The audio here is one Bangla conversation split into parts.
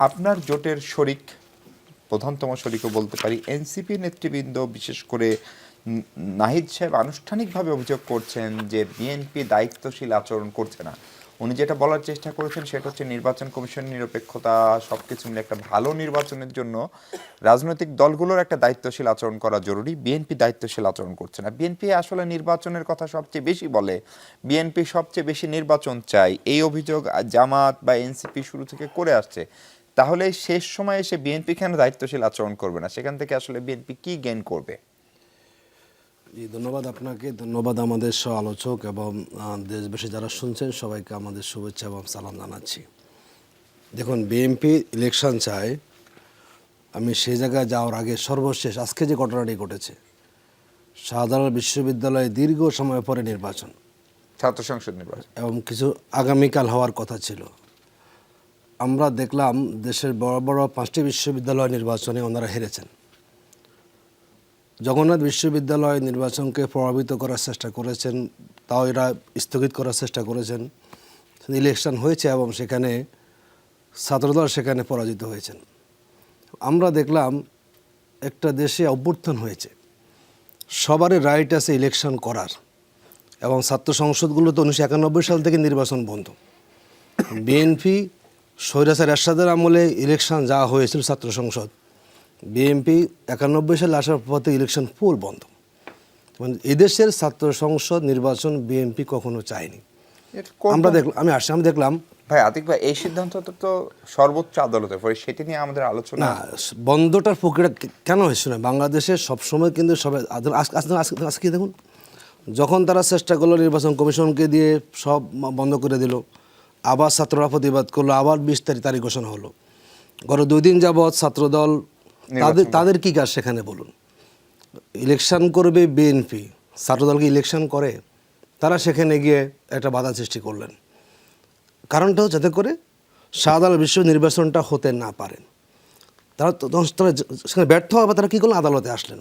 আপনার জোটের শরিক প্রধানতম শরিকও বলতে পারি এনসিপি নেতৃবৃন্দ, বিশেষ করে নাহিদ সাহেব আনুষ্ঠানিকভাবে অভিযোগ করছেন যে বিএনপি দায়িত্বশীল আচরণ করছে না। উনি যেটা বলার চেষ্টা করেছেন সেটা হচ্ছে নির্বাচন কমিশন নিরপেক্ষতা সবকিছু মিলে একটা ভালো নির্বাচনের জন্য রাজনৈতিক দলগুলোর একটা দায়িত্বশীল আচরণ করা জরুরি। বিএনপি দায়িত্বশীল আচরণ করছে না। বিএনপি আসলে নির্বাচনের কথা সবচেয়ে বেশি বলে, বিএনপি সবচেয়ে বেশি নির্বাচন চাই, এই অভিযোগ জামাত বা এনসিপি শুরু থেকে করে আসছে। তাহলে শেষ সময়ে এসে বিএনপি কেন দায়িত্বশীল আচরণ করবে না? সেখান থেকে আসলে বিএনপি কি গেইন করবে? ধন্যবাদ আপনাকে, ধন্যবাদ আমাদের সহ আলোচক এবং দেশবাসী যারা শুনছেন সবাইকে আমাদের শুভেচ্ছা এবং সালাম জানাচ্ছি। দেখুন, বিএনপি ইলেকশন চায়, আমি সেই জায়গায় যাওয়ার আগে সর্বশেষ আজকে যে ঘটনাটি ঘটেছে, শাহজালাল বিশ্ববিদ্যালয়ে দীর্ঘ সময় পরে নির্বাচন, ছাত্র সংসদ নির্বাচন এবং কিছু আগামীকাল হওয়ার কথা ছিল। আমরা দেখলাম দেশের বড় বড় 5টি বিশ্ববিদ্যালয় নির্বাচনে ওনারা হেরেছেন। জগন্নাথ বিশ্ববিদ্যালয় নির্বাচনকে প্রভাবিত করার চেষ্টা করেছেন, তাও এরা স্থগিত করার চেষ্টা করেছেন। ইলেকশন হয়েছে এবং সেখানে ছাত্রদল সেখানে পরাজিত হয়েছেন। আমরা দেখলাম একটা দেশে অভ্যুত্থান হয়েছে, সবারই রাইট আছে ইলেকশন করার, এবং ছাত্র সংসদগুলো তো 1991 সাল থেকে নির্বাচন বন্ধ। বিএনপি স্বৈরাচার এরশাদের আমলে ইলেকশন যা হয়েছিল ছাত্র সংসদ, বিএনপি 91 সালে আসার পর থেকে ইলেকশন ফুল বন্ধ। মানে এদেশের ছাত্র সংসদ নির্বাচন বিএনপি কখনো চায়নি। আমরা দেখলাম, আমি দেখলাম ভাই আতিক ভাই, এই সিদ্ধান্ত তো সর্বোচ্চ আদালতের পরে, সেটি নিয়ে আমাদের আলোচনা না, বন্ধটার প্রক্রিয়া কেন হয়েছে না বাংলাদেশে সবসময়, কিন্তু সবাই আজকে দেখুন, যখন তারা চেষ্টা করলো নির্বাচন কমিশনকে দিয়ে সব বন্ধ করে দিল, আবার ছাত্ররা প্রতিবাদ করলো, আবার 20 তারিখ ঘোষণা হলো। গত 2 দিন যাবৎ ছাত্রদল তাদের কি কাজ সেখানে বলুন? ইলেকশন করবে বিএনপি, ছাত্রদলকে ইলেকশন করে, তারা সেখানে গিয়ে একটা বাধা সৃষ্টি করলেন। কারণটাও যাতে করে শাহজালাল বিশ্ব নির্বাচনটা হতে না পারেন। তারা সেখানে ব্যর্থ হবে, তারা কী করলেন? আদালতে আসলেন।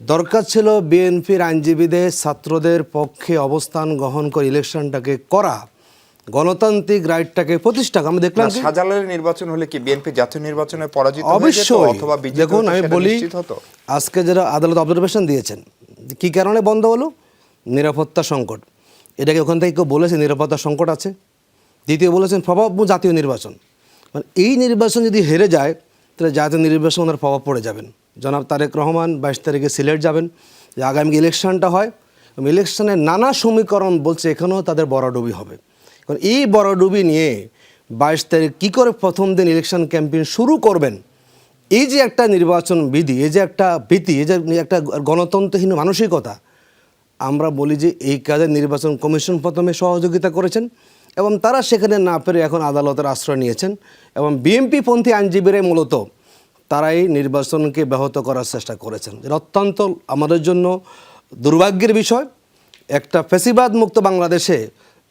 দরকার ছিল বিএনপির আইনজীবীদের ছাত্রদের পক্ষে অবস্থান গ্রহণ করে ইলেকশনটাকে করা, গণতান্ত্রিক রাইটটাকে প্রতিষ্ঠা। আমি দেখলাম শাহজালালের নির্বাচন হলে কি বিএনপি জাতীয় নির্বাচনে পরাজিত অবশ্যই, অথবা দেখুন আমি বলি, আজকে যারা আদালত অবজারভেশন দিয়েছেন কি কারণে বন্ধ হলো? নিরাপত্তা সংকট। এটাকে ওখান থেকে কেউ বলেছে নিরাপত্তা সংকট আছে? দ্বিতীয় বলেছেন প্রভাব জাতীয় নির্বাচন। মানে এই নির্বাচন যদি হেরে যায় তাহলে জাতীয় নির্বাচন ওনার প্রভাব পড়ে যাবেন। জনাব তারেক রহমান 22 তারিখে সিলেট যাবেন, যে আগামী ইলেকশনটা হয়, ইলেকশনের নানা সমীকরণ বলছে এখানেও তাদের বড়ডুবি হবে। কারণ এই বড়ডুবি নিয়ে 22 তারিখ কী করে প্রথম দিন ইলেকশন ক্যাম্পেইন শুরু করবেন, এই যে একটা নির্বাচন বিধি, এই যে একটা ভীতি, এই যে একটা গণতন্ত্রহীন মানসিকতা, আমরা বলি যে এই কাজে নির্বাচন কমিশন প্রথমে সহযোগিতা করেছেন এবং তারা সেখানে না পেরে এখন আদালতের আশ্রয় নিয়েছেন, এবং বিএনপি পন্থী আইনজীবীরাই মূলত তারাই নির্বাচনকে ব্যাহত করার চেষ্টা করেছেন। এটা অত্যন্ত আমাদের জন্য দুর্ভাগ্যের বিষয়। একটা ফ্যাসিবাদ মুক্ত বাংলাদেশে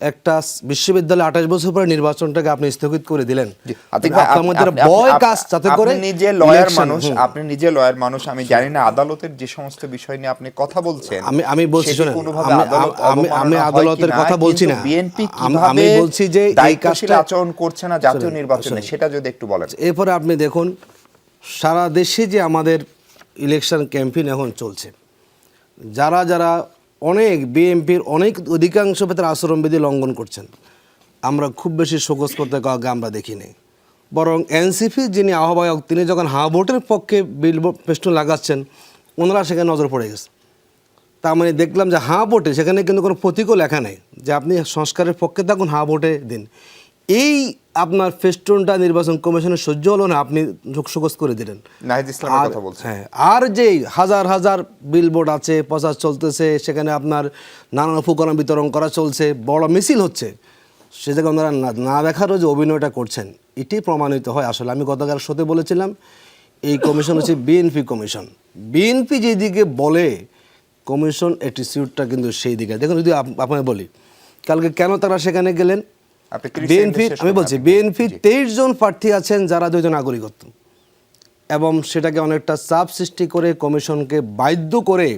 একটা বিশ্ববিদ্যালয়ে 28 বছর পরে নির্বাচনটাকে আপনি স্থগিত করে দিলেন। আপনি নিজে লয়ার মানুষ, আমি জানি না আদালতের যে সমস্ত বিষয় নিয়ে আপনি কথা বলছেন। আমি বলছি, শুনুন, আমি আদালতের কথা বলছি না, বিএনপি আমি বলছি যে এই কাজটা আচরণ করছে না জাতীয় নির্বাচনে, সেটা যদি একটু বলেন। এরপরে আপনি দেখুন সারা দেশে যে আমাদের ইলেকশন ক্যাম্পেইন এখন চলছে, যারা যারা অনেক বিএনপির অধিকাংশ ক্ষেত্রে আচরণবিধি লঙ্ঘন করছেন, আমরা খুব বেশি শোকজ করতে কাউকে আমরা দেখিনি। বরং এনসিপি যিনি আহ্বায়ক, তিনি যখন হা ভোটের পক্ষে বিল পেস্টুন লাগাচ্ছেন, ওনারা সেখানে নজর পড়ে গেছে। তার মানে দেখলাম যে হা ভোটে সেখানে কিন্তু কোনো প্রতীকও লেখা নেই যে আপনি সংস্কারের পক্ষে থাকুন, হা ভোটে দিন। এই আপনার ফেস্টুনটা নির্বাচন কমিশনের সহ্য হলো না, আপনি শোকজ করে দিলেন। হ্যাঁ, আর যে হাজার হাজার বিলবোর্ড আছে, প্রচার চলতেছে, সেখানে আপনার নানান উপকরণ বিতরণ করা চলছে, বড় মিছিল হচ্ছে, সে জায়গায় ওনারা না দেখারও যে অভিনয়টা করছেন, এটি প্রমাণিত হয়। আসলে আমি গতকাল শোতে বলেছিলাম, এই কমিশন হচ্ছে বিএনপি কমিশন। বিএনপি যেদিকে বলে কমিশন অ্যাটিটিউডটা কিন্তু সেই দিকে। দেখুন, যদি আপনাকে বলি কালকে কেন তারা সেখানে গেলেন, বিএনপি, আমি বলছি বিএনপি 23 জন প্রার্থী আছেন যারা দ্বৈত নাগরিকত্ব, এবং সেটাকে অনেকটা চাপ সৃষ্টি করে কমিশনকে বাধ্য করে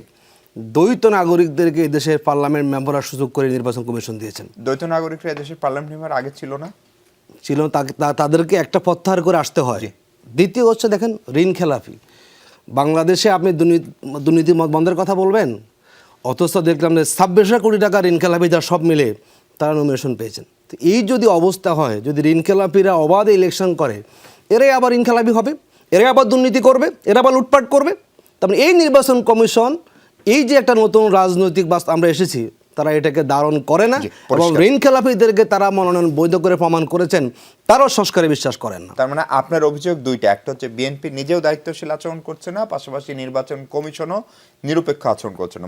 দ্বৈত নাগরিকদেরকে দেশের পার্লামেন্ট মেম্বার সুযোগ করে নির্বাচন কমিশন দিয়েছেন। দ্বৈত নাগরিকরা দেশের পার্লামেন্ট মেম্বার আগে ছিল না? ছিল তাদেরকে একটা প্রত্যাহার করে আসতে হয়। দ্বিতীয় হচ্ছে দেখেন ঋণ খেলাপি। বাংলাদেশে আপনি দুর্নীতি বন্ধের কথা বলবেন, অথচ দেখলাম যে 26 কোটি টাকা ঋণ খেলাপি যা সব মিলে তারা নমিনেশন পেয়েছেন। তো এই যদি অবস্থা হয়, যদি ঋণ খেলাপিরা অবাধে ইলেকশন করে, এরাই আবার ঋণ খেলাপি হবে, এরাই আবার দুর্নীতি করবে, এরা আবার লুটপাট করবে। তার মানে এই নির্বাচন কমিশন, এই যে একটা নতুন রাজনৈতিক বাস্তব আমরা এসেছি, তারা এটাকে ধারণ করে না এবং ঋণ খেলাপিদেরকে তারা মনোনয়ন বৈধ করে প্রমাণ করেছেন, তারাও সংস্কারে বিশ্বাস করেন না। তার মানে আপনার অভিযোগ দুইটা, একটা হচ্ছে বিএনপি নিজেও দায়িত্বশীল আচরণ করছে না, পাশাপাশি নির্বাচন কমিশনও নিরপেক্ষ আচরণ করছে না।